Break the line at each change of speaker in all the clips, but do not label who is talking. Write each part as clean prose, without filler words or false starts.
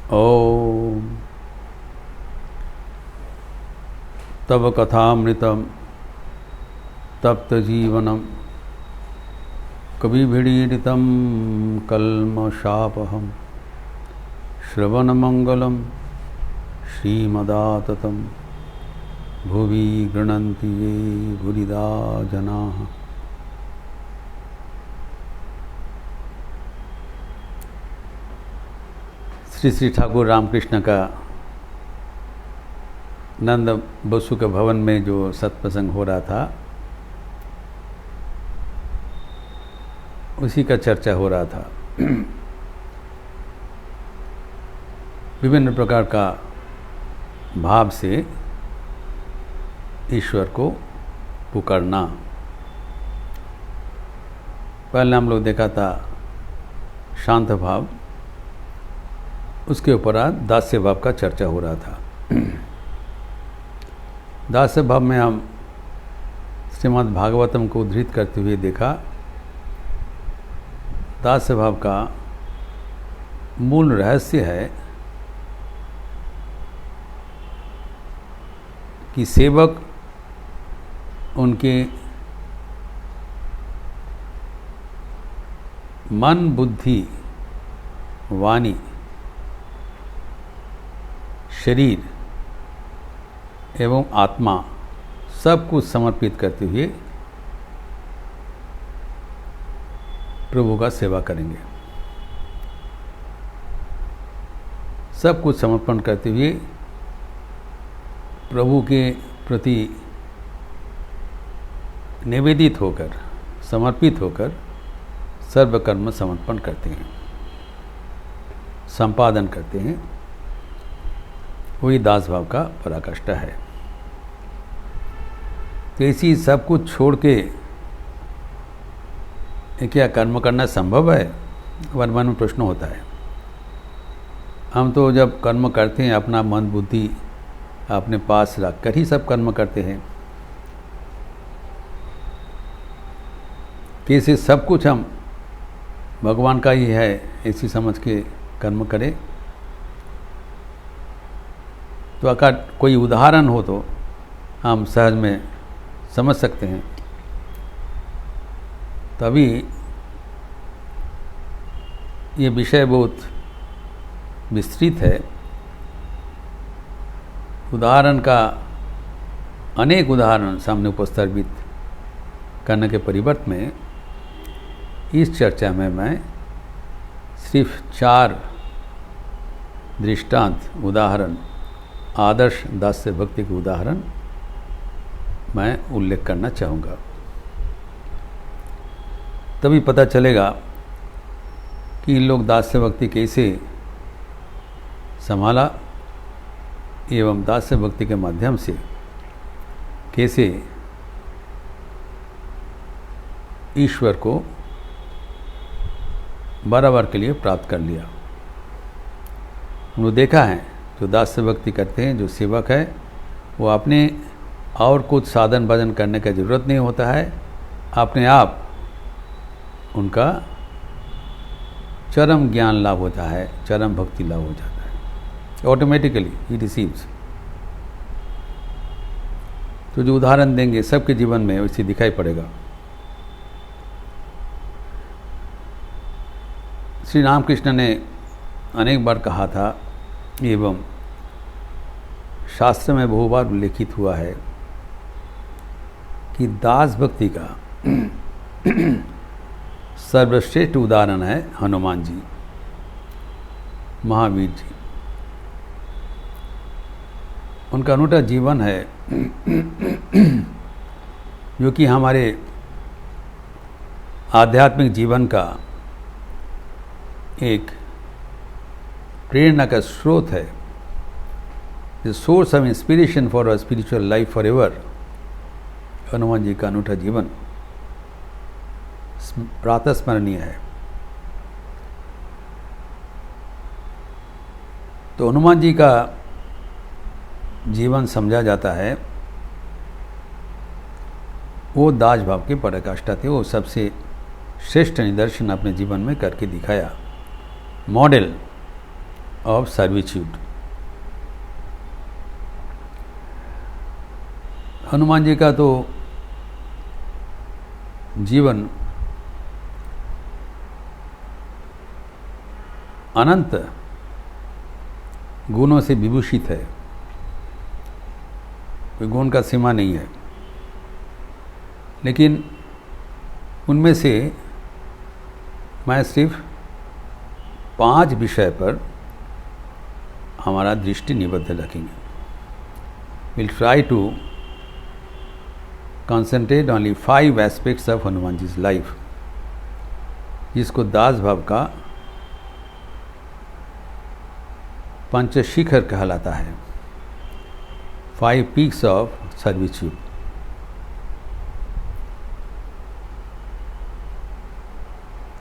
ओम तव कथामृतम तप्त जीवनम कविभिडीडितं कल्मषापहं श्रवणमंगलम श्रीमदाततं भुवि गृह्णन्ति ये भूरिदा जनाः। श्री श्री ठाकुर रामकृष्ण का नंद बसु के भवन में जो सत्प्रसंग हो रहा था उसी का चर्चा हो रहा था। विभिन्न प्रकार का भाव से ईश्वर को पुकारना। पहले हम लोग देखा था शांत भाव, उसके उपरांत दास्य भाव का चर्चा हो रहा था। दास्य भाव में हम श्रीमद् भागवतम को उद्धृत करते हुए देखा, दास्य भाव का मूल रहस्य है कि सेवक उनके मन, बुद्धि, वाणी, शरीर एवं आत्मा सब कुछ समर्पित करते हुए प्रभु का सेवा करेंगे। सब कुछ समर्पण करते हुए प्रभु के प्रति निवेदित होकर, समर्पित होकर सर्वकर्म समर्पण करते हैं, संपादन करते हैं। वही दास भाव का पराकाष्ठा है। तो इसी सब कुछ छोड़ के क्या कर्म करना संभव है? हमारे मन में प्रश्न होता है। हम तो जब कर्म करते हैं अपना मन बुद्धि अपने पास रख कर ही सब कर्म करते हैं। कैसे सब कुछ हम भगवान का ही है ऐसी समझ के कर्म करें? तो अगर कोई उदाहरण हो तो हम सहज में समझ सकते हैं। तभी ये विषय बहुत विस्तृत है। उदाहरण का अनेक उदाहरण सामने उपस्थापित करने के परिवर्त में इस चर्चा में मैं सिर्फ 4 दृष्टांत उदाहरण, आदर्श दास्य भक्ति के उदाहरण मैं उल्लेख करना चाहूँगा। तभी पता चलेगा कि इन लोग दास्य भक्ति कैसे संभाला एवं दास्य भक्ति के माध्यम से कैसे ईश्वर को बार के लिए प्राप्त कर लिया। हमने देखा है जो दास्य भक्ति करते हैं, जो सेवक है, वो अपने और कुछ साधन भजन करने का ज़रूरत नहीं होता है। अपने आप उनका चरम ज्ञान लाभ होता है, चरम भक्ति लाभ हो जाता है। Automatically he receives. तो जो उदाहरण देंगे सबके जीवन में वैसे दिखाई पड़ेगा। श्री रामकृष्ण ने अनेक बार कहा था एवं शास्त्र में बहु बार उल्लेखित हुआ है कि दास भक्ति का सर्वश्रेष्ठ उदाहरण है हनुमान जी, महावीर जी। उनका अनूठा जीवन है जो कि हमारे आध्यात्मिक जीवन का एक प्रेरणा का स्रोत है। The source of inspiration for a spiritual life forever. Hanuman ji का अनूठा जीवन प्रातस्मरणीय है। तो हनुमान जी का जीवन समझा जाता है वो दास भाव के पराकाष्ठा थे। वो सबसे श्रेष्ठ निदर्शन अपने जीवन में करके दिखाया, model of servitude. Hanuman ji का तो जीवन अनंत गुणों से विभूषित है, कोई गुण का सीमा नहीं है, लेकिन उनमें से मैं सिर्फ 5 विषय पर हमारा दृष्टि निबद्ध रखेंगे। Will try to concentrate only 5 aspects of Hanuman ji's life, जिसको दास भाव का पंचशिखर कहलाता है, 5 पीक्स ऑफ सर्विट्यूड।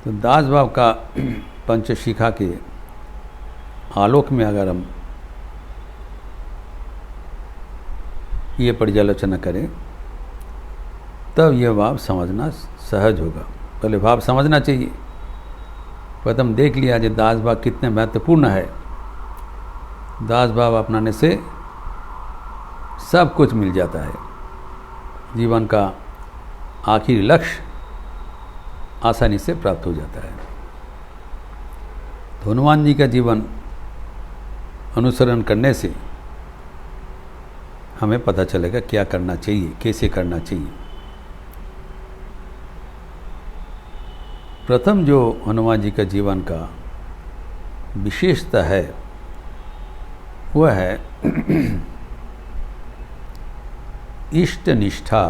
तो दास भाव का पंचशिखा के आलोक में अगर हम ये पर्यालोचना करें तब यह भाव समझना सहज होगा। पहले भाव समझना चाहिए, प्रथम देख लिया जो दास भाव कितने महत्वपूर्ण है। दास भाव अपनाने से सब कुछ मिल जाता है, जीवन का आखिरी लक्ष्य आसानी से प्राप्त हो जाता है। तो हनुमान जी का जीवन अनुसरण करने से हमें पता चलेगा क्या करना चाहिए, कैसे करना चाहिए। प्रथम जो हनुमान जी का जीवन का विशेषता है वह है इष्ट निष्ठा।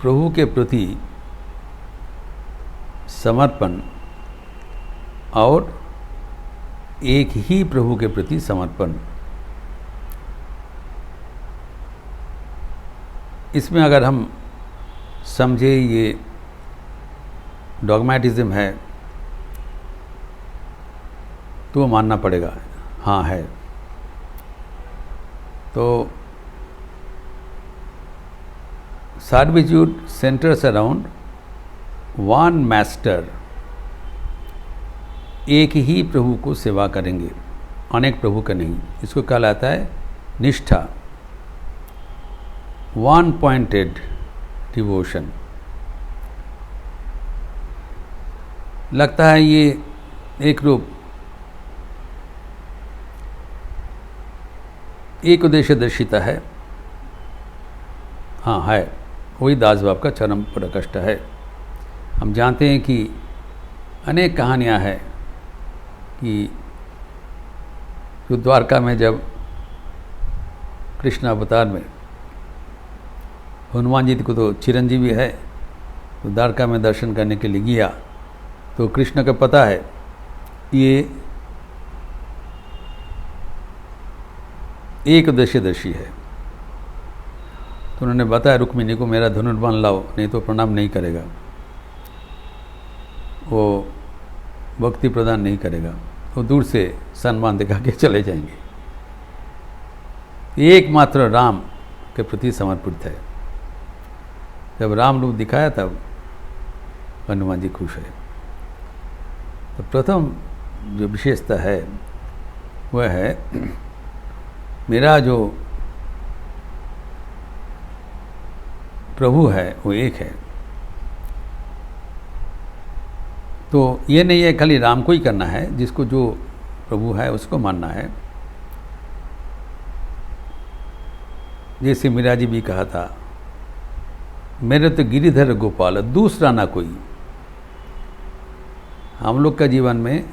प्रभु के प्रति समर्पण और एक ही प्रभु के प्रति समर्पण। इसमें अगर हम समझे ये डॉगमेटिज्म है तो मानना पड़ेगा, हाँ है। तो servitude centres around one master, एक ही प्रभु को सेवा करेंगे, अनेक प्रभु का नहीं। इसको कहलाता है निष्ठा, वन पॉइंटेड डिवोशन। लगता है ये एक रूप एक उद्देश्य दर्शिता है, हाँ है, वही दास भाव का चरम प्रकट है। हम जानते हैं कि अनेक कहानियाँ हैं कि जो द्वारका में जब कृष्ण अवतार में हनुमान जी को तो चिरंजीवी है, तो द्वारका में दर्शन करने के लिए गया, तो कृष्ण को पता है ये एक उद्देश्यदर्शी है, तो उन्होंने बताया रुक्मिणी को मेरा धनुर्बाण लाओ, नहीं तो प्रणाम नहीं करेगा, वो भक्ति प्रदान नहीं करेगा, वो दूर से सम्मान दिखा के चले जाएंगे। एकमात्र राम के प्रति समर्पित है। जब राम रूप दिखाया तब हनुमान जी खुश है। तो प्रथम जो विशेषता है वह है मेरा जो प्रभु है वो एक है। तो ये नहीं है खाली राम को ही करना है, जिसको जो प्रभु है उसको मानना है। जैसे मीरा जी भी कहा था, मेरे तो गिरिधर गोपाल, दूसरा ना कोई। हम लोग का जीवन में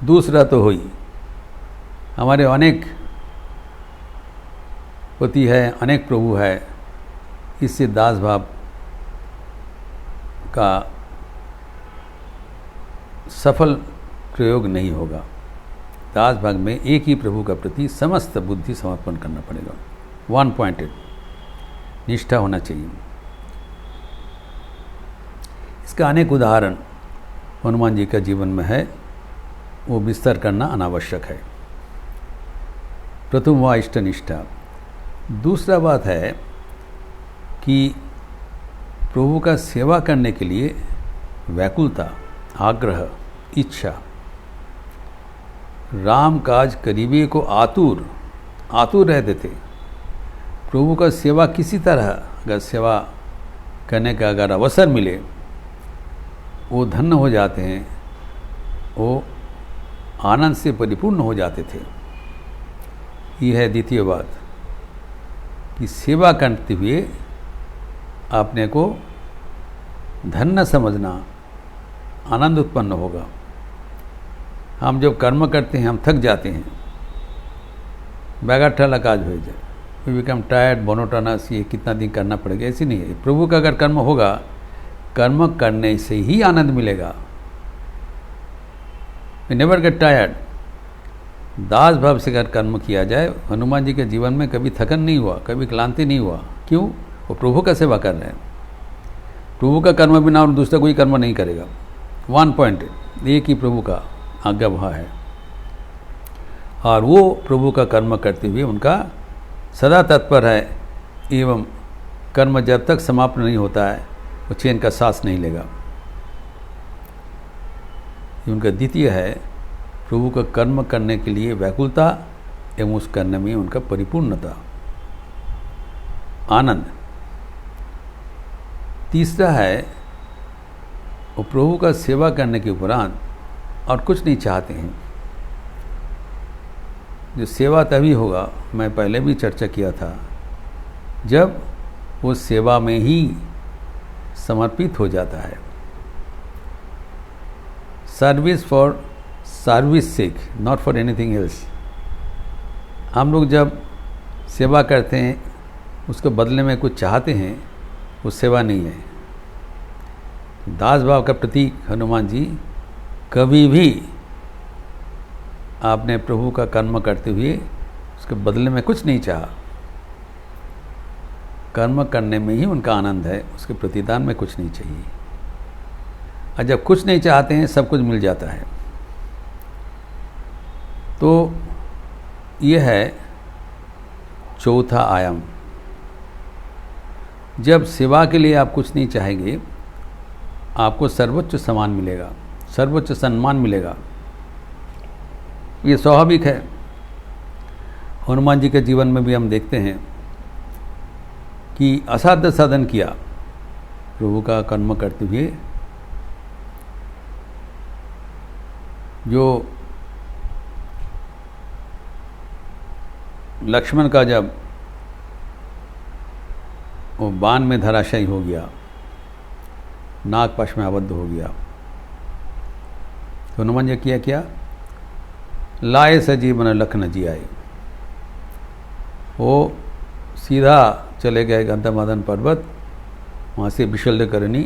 दूसरा तो हो ही, हमारे अनेक पति है, अनेक प्रभु है, इससे दास भाव का सफल प्रयोग नहीं होगा। दास भाग में एक ही प्रभु का प्रति समस्त बुद्धि समर्पण करना पड़ेगा, वन पॉइंटेड निष्ठा होना चाहिए। इसका अनेक उदाहरण हनुमान जी का जीवन में है, वो विस्तार करना अनावश्यक है। प्रथम हुआ इष्ट निष्ठा। दूसरा बात है कि प्रभु का सेवा करने के लिए व्याकुलता, आग्रह, इच्छा, राम काज करीबे को आतुर रहते थे। प्रभु का सेवा किसी तरह अगर सेवा करने का अगर अवसर मिले, वो धन्य हो जाते हैं, वो आनंद से परिपूर्ण हो जाते थे। यह है द्वितीय बात कि सेवा करते हुए अपने को धन्य समझना, आनंद उत्पन्न होगा। हम जब कर्म करते हैं हम थक जाते हैं, बैगाठला काज हो जाए, वी बिकम टायर्ड, मोनोटोनस, ये कितना दिन करना पड़ेगा, ऐसी नहीं है। प्रभु का अगर कर्म होगा, कर्म करने से ही आनंद मिलेगा। We never get tired. दास भाव से अगर कर्म किया जाए, हनुमान जी के जीवन में कभी थकन नहीं हुआ, कभी क्लांति नहीं हुआ। क्यों? वो प्रभु का सेवा कर रहे हैं। प्रभु का कर्म बिना और दूसरा कोई कर्म नहीं करेगा। 1 पॉइंट, एक ही प्रभु का आज्ञा वहाँ है, और वो प्रभु का कर्म करते हुए उनका सदा तत्पर है, एवं कर्म जब तक समाप्त नहीं होता है वो चैन का सांस नहीं लेगा। ये उनका द्वितीय है, प्रभु का कर्म करने के लिए व्याकुलता एवं उस करने में उनका परिपूर्णता, आनंद। तीसरा है, वो प्रभु का सेवा करने के उपरांत और कुछ नहीं चाहते हैं। जो सेवा तभी होगा, मैं पहले भी चर्चा किया था, जब वो सेवा में ही समर्पित हो जाता है। Service for service sake, not for anything else. हम लोग जब सेवा करते हैं उसको बदले में कुछ चाहते हैं, वो सेवा नहीं है। दास भाव का प्रतीक हनुमान जी कभी भी आपने प्रभु का कर्म करते हुए उसके बदले में कुछ नहीं चाहा। कर्म करने में ही उनका आनंद है, उसके प्रतिदान में कुछ नहीं चाहिए। और जब कुछ नहीं चाहते हैं सब कुछ मिल जाता है। तो यह है चौथा आयाम। जब सेवा के लिए आप कुछ नहीं चाहेंगे, आपको सर्वोच्च सम्मान मिलेगा, सर्वोच्च सम्मान मिलेगा। ये स्वाभाविक है। हनुमान जी के जीवन में भी हम देखते हैं कि असाध्य साधन किया प्रभु का कर्म करते हुए। जो लक्ष्मण का जब वो बाण में धराशायी हो गया, नागपाश में आबद्ध हो गया, तो हनुमान जी किया क्या? लाए सजीवन लखन जी आए। वो सीधा चले गए गंधमादन पर्वत, वहाँ से विशल्य करनी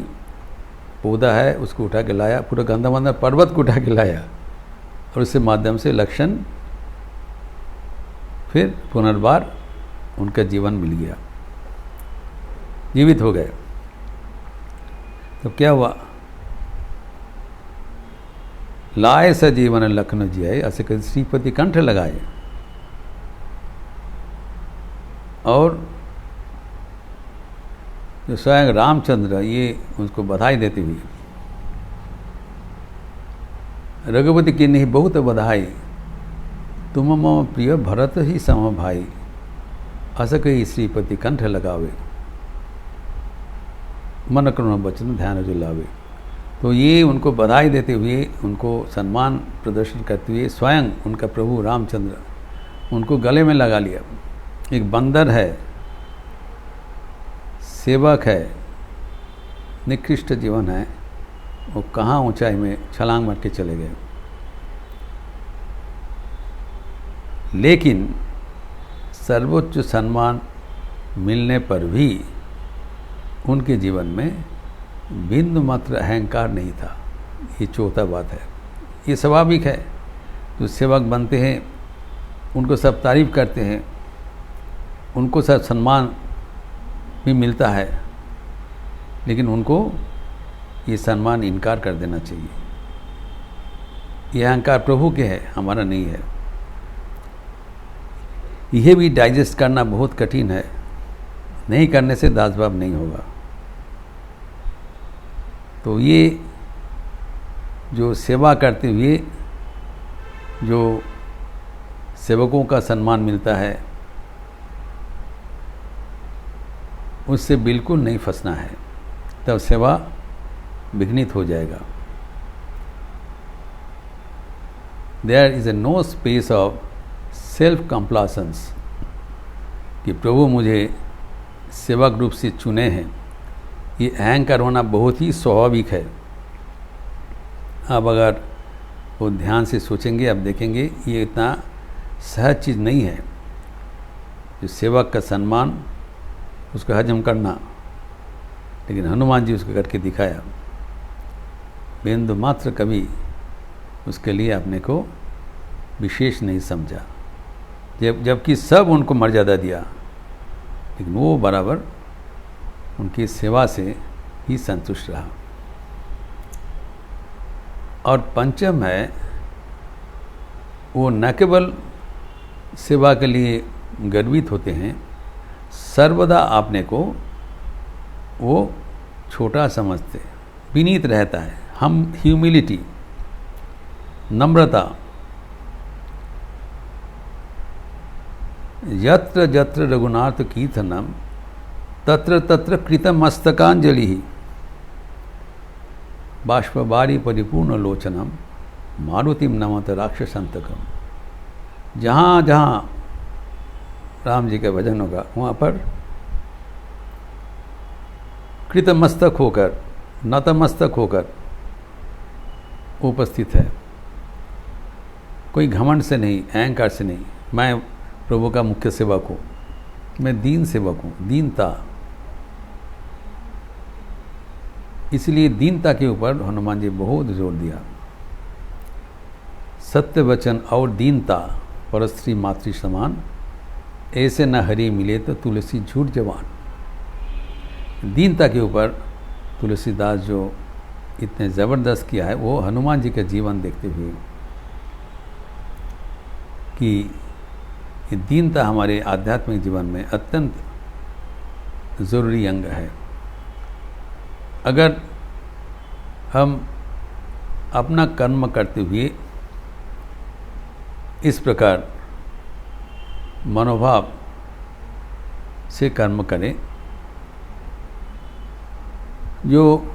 पौधा है उसको उठा के लाया, पूरा गंधमादन पर्वत को उठा के लाया, और उसके माध्यम से लक्षण फिर पुनर्बार उनका जीवन मिल गया, जीवित हो गए। तो क्या हुआ? लाए सजीवन लखन जी आए, ऐसे कर श्रीपति कंठ लगाए। और जो स्वयं रामचंद्र ये उसको बधाई देते हुए, रघुपति की नहीं बहुत बधाई, तुम मम प्रिय भरत ही सम भाई, ऐसा कही श्रीपति कंठ लगावे, मन करुण बचन ध्यान जो लावे। तो ये उनको बधाई देते हुए, उनको सम्मान प्रदर्शन करते हुए स्वयं उनका प्रभु रामचंद्र उनको गले में लगा लिया। एक बंदर है, सेवक है, निकृष्ट जीवन है, वो कहाँ ऊंचाई में छलांग मार के चले गए। लेकिन सर्वोच्च सम्मान मिलने पर भी उनके जीवन में बिंदु मात्र अहंकार नहीं था। ये चौथा बात है। ये स्वाभाविक है, जो सेवक बनते हैं उनको सब तारीफ करते हैं, उनको सब सम्मान भी मिलता है, लेकिन उनको ये सम्मान इनकार कर देना चाहिए। ये अहंकार प्रभु के है, हमारा नहीं है। यह भी डाइजेस्ट करना बहुत कठिन है, नहीं करने से दासभाव नहीं होगा। तो ये जो सेवा करते हुए जो सेवकों का सम्मान मिलता है उससे बिल्कुल नहीं फंसना है, तब सेवा विघ्नित हो जाएगा। There is a no space of self complacence कि प्रभु मुझे सेवक रूप से चुने हैं, ये अहंकार होना बहुत ही स्वाभाविक है। अब अगर वो ध्यान से सोचेंगे, अब देखेंगे ये इतना सहज चीज़ नहीं है जो सेवक का सम्मान उसको हजम करना, लेकिन हनुमान जी उसको करके दिखाया। बिंदु मात्र कभी उसके लिए अपने को विशेष नहीं समझा, जबकि सब उनको मर्यादा दिया, लेकिन वो बराबर उनकी सेवा से ही संतुष्ट रहा। और पंचम है, वो न केवल सेवा के लिए गर्वित होते हैं, सर्वदा अपने को वो छोटा समझते, विनीत रहता है। हम ह्यूमिलिटी, नम्रता, यत्र यत्र रघुनाथ कीर्तनम तत्र तत्र कृतमस्तकांजलि बाष्पवारी परिपूर्ण लोचनम मारुतिम नमत राक्षसंतकम। जहाँ जहाँ राम जी का भजन होगा वहाँ पर कृतमस्तक होकर, नतमस्तक होकर उपस्थित है। कोई घमंड से नहीं, अहंकार से नहीं, मैं प्रभु का मुख्य सेवक हूँ, मैं दीन सेवक हूँ, दीनता। इसलिए दीनता के ऊपर हनुमान जी बहुत जोर दिया। सत्य वचन और दीनता परस्त्री मातृ समान, ऐसे न हरि मिले तो तुलसी झूठ जवान। दीनता के ऊपर तुलसीदास जो इतने ज़बरदस्त किया है, वो हनुमान जी का जीवन देखते हुए कि ये दीनता हमारे आध्यात्मिक जीवन में अत्यंत ज़रूरी अंग है। अगर हम अपना कर्म करते हुए इस प्रकार मनोभाव से कर्म करें, जो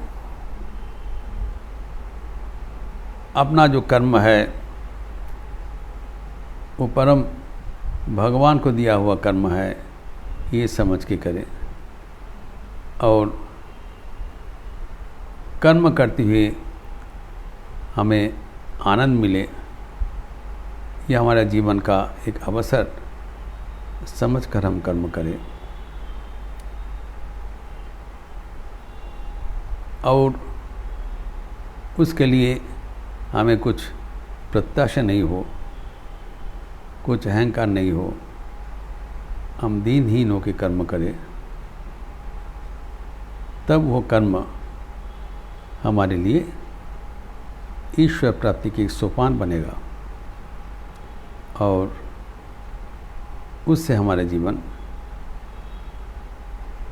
अपना जो कर्म है वो परम भगवान को दिया हुआ कर्म है, ये समझ के करें, और कर्म करते हुए हमें आनंद मिले, ये हमारा जीवन का एक अवसर समझकर हम कर्म करें। और उसके लिए हमें कुछ प्रत्याशा नहीं हो, कुछ अहंकार नहीं हो, हम दीनहीन होकर कर्म करें, तब वो कर्म हमारे लिए ईश्वर प्राप्ति की एक सोपान बनेगा और उससे हमारा जीवन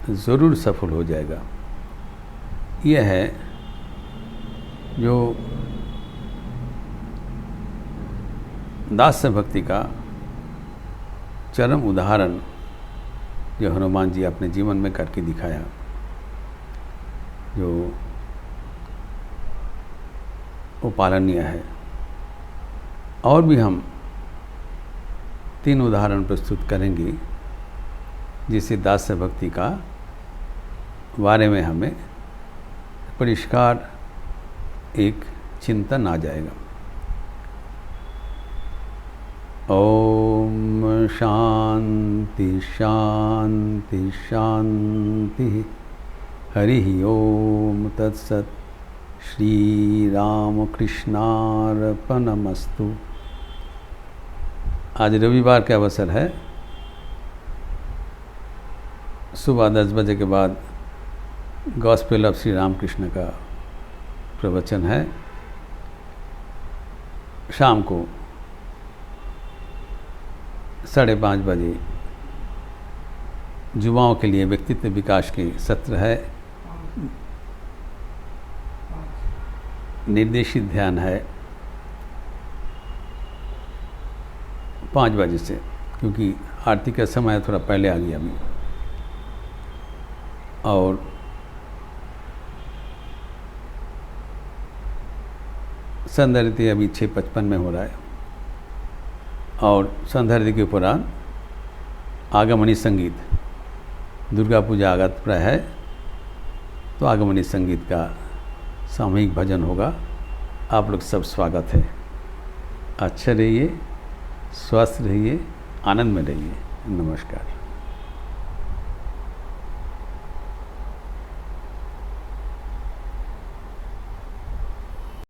ज़रूर सफल हो जाएगा। यह है जो दास्य भक्ति का चरम उदाहरण जो हनुमान जी अपने जीवन में करके दिखाया, जो वो पालनीय है। और भी हम 3 उदाहरण प्रस्तुत करेंगे जिससे दास्य भक्ति का बारे में हमें परिष्कार एक चिंतन आ जाएगा। ओम शांति शांति शांति। हरि ओम तत्सत। श्री राम कृष्णार्पणमस्तु। आज रविवार का अवसर है। सुबह 10 बजे के बाद गॉस्पेल ऑफ श्री रामकृष्ण का प्रवचन है। शाम को 5:30 बजे युवाओं के लिए व्यक्तित्व विकास के सत्र है। निर्देशित ध्यान है 5 बजे से, क्योंकि आरती का समय थोड़ा पहले आ गया अभी। और संध्या आरती अभी 6:55 में हो रहा है। और संध्या आरती के उपरांत आगमनी संगीत, दुर्गा पूजा आगत प्राय है तो आगमनी संगीत का सामूहिक भजन होगा। आप लोग सब स्वागत है। अच्छे रहिए, स्वस्थ रहिए, आनंद में रहिए। नमस्कार।